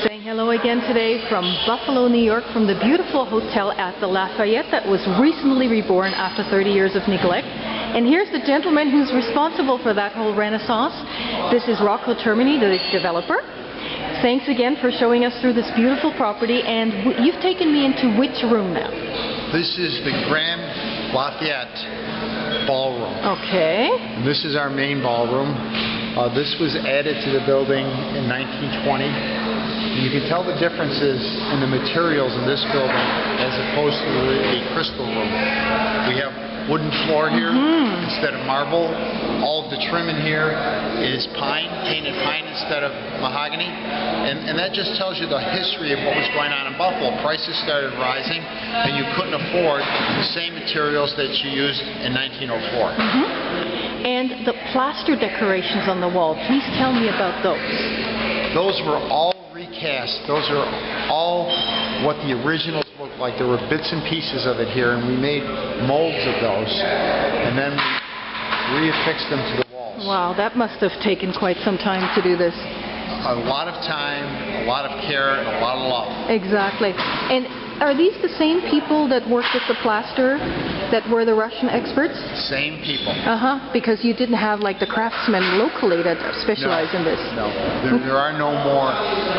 Saying hello again today from Buffalo, New York, from the beautiful hotel at the Lafayette that was recently reborn after 30 years of neglect. And here's the gentleman who's responsible for that whole renaissance. This is Rocco Termini, the developer. Thanks again for showing us through this beautiful property. And you've taken me into which room now? This is the Grand Lafayette Ballroom. Okay. And this is our main ballroom. This was added to the building in 1920. You can tell the differences in the materials in this building as opposed to the crystal room. We have wooden floor here instead of marble. All of the trim in here is pine, painted pine instead of mahogany. And that just tells you the history of what was going on in Buffalo. Prices started rising and you couldn't afford the same materials that you used in 1904. And the plaster decorations on the wall, please tell me about those. Those were all recast. Those are all what the originals looked like. There were bits and pieces of it here, and we made molds of those, and then we reaffixed them to the walls. Wow, that must have taken quite some time to do this. A lot of time, a lot of care, and a lot of love. Exactly. And are these the same people that worked with the plaster that were the Russian experts? Same people. Because you didn't have like the craftsmen locally that specialize in this. No, there are no more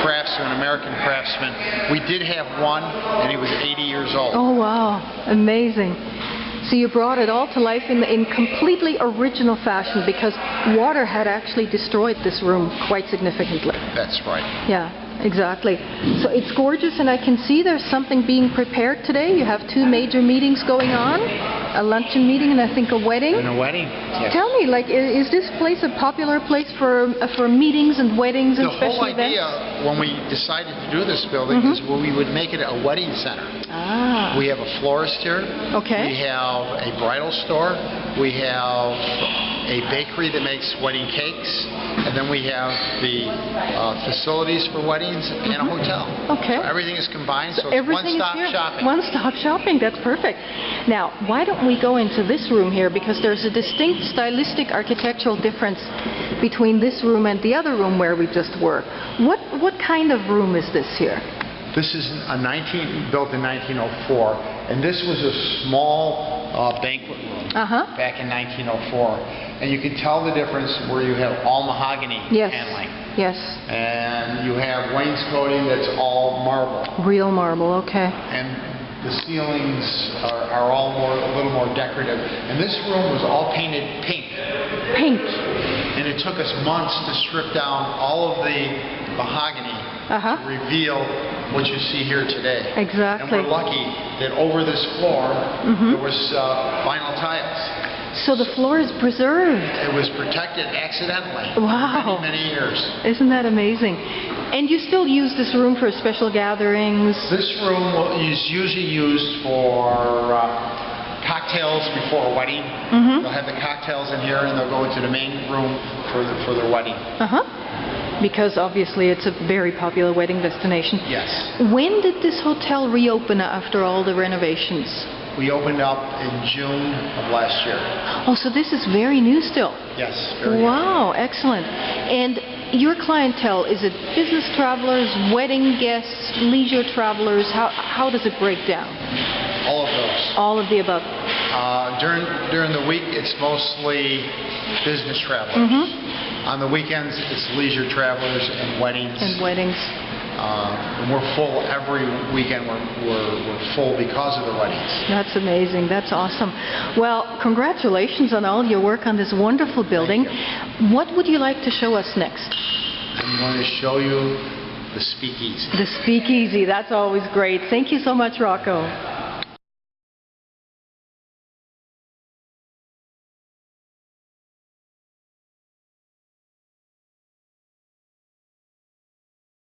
craftsmen, American craftsmen. We did have one, and he was 80 years old. Oh wow, amazing. So you brought it all to life in completely original fashion because water had actually destroyed this room quite significantly. That's right. Yeah, exactly. So it's gorgeous, and I can see there's something being prepared today. You have two major meetings going on, a luncheon meeting and I think a wedding. And a wedding, yes. Tell me, like, is this place a popular place for meetings and weddings and special events? The whole idea when we decided to do this building is we would make it a wedding center. We have a florist here. Okay. We have a bridal store. We have a bakery that makes wedding cakes. And then we have the facilities for weddings and a hotel. Okay. So everything is combined, so it's one-stop shopping. One-stop shopping, that's perfect. Now, why don't we go into this room here, because there's a distinct stylistic architectural difference between this room and the other room where we just were. What kind of room is this here? This is built in 1904, and this was a small banquet room back in 1904. And you can tell the difference where you have all mahogany paneling. Yes. And you have wainscoting that's all marble. Real marble, okay. And the ceilings are all a little more decorative. And this room was all painted pink. Pink. And it took us months to strip down all of the mahogany to reveal what you see here today. Exactly. And we're lucky that over this floor there was vinyl tiles. So the floor is preserved. It was protected accidentally. Wow. For many years. Isn't that amazing? And you still use this room for special gatherings? This room is usually used for cocktails before a wedding. They'll have the cocktails in here and they'll go into the main room for their wedding. Because obviously it's a very popular wedding destination. Yes. When did this hotel reopen after all the renovations? We opened up in June of last year. Oh, so this is very new still? Yes, very new. Wow, excellent. And your clientele, is it business travelers, wedding guests, leisure travelers? How does it break down? All of those. All of the above. During the week, it's mostly business travelers. On the weekends, it's leisure travelers and weddings. And we're full every weekend. We're full because of the weddings. That's amazing. That's awesome. Well, congratulations on all your work on this wonderful building. What would you like to show us next? I'm going to show you the speakeasy. The speakeasy. That's always great. Thank you so much, Rocco.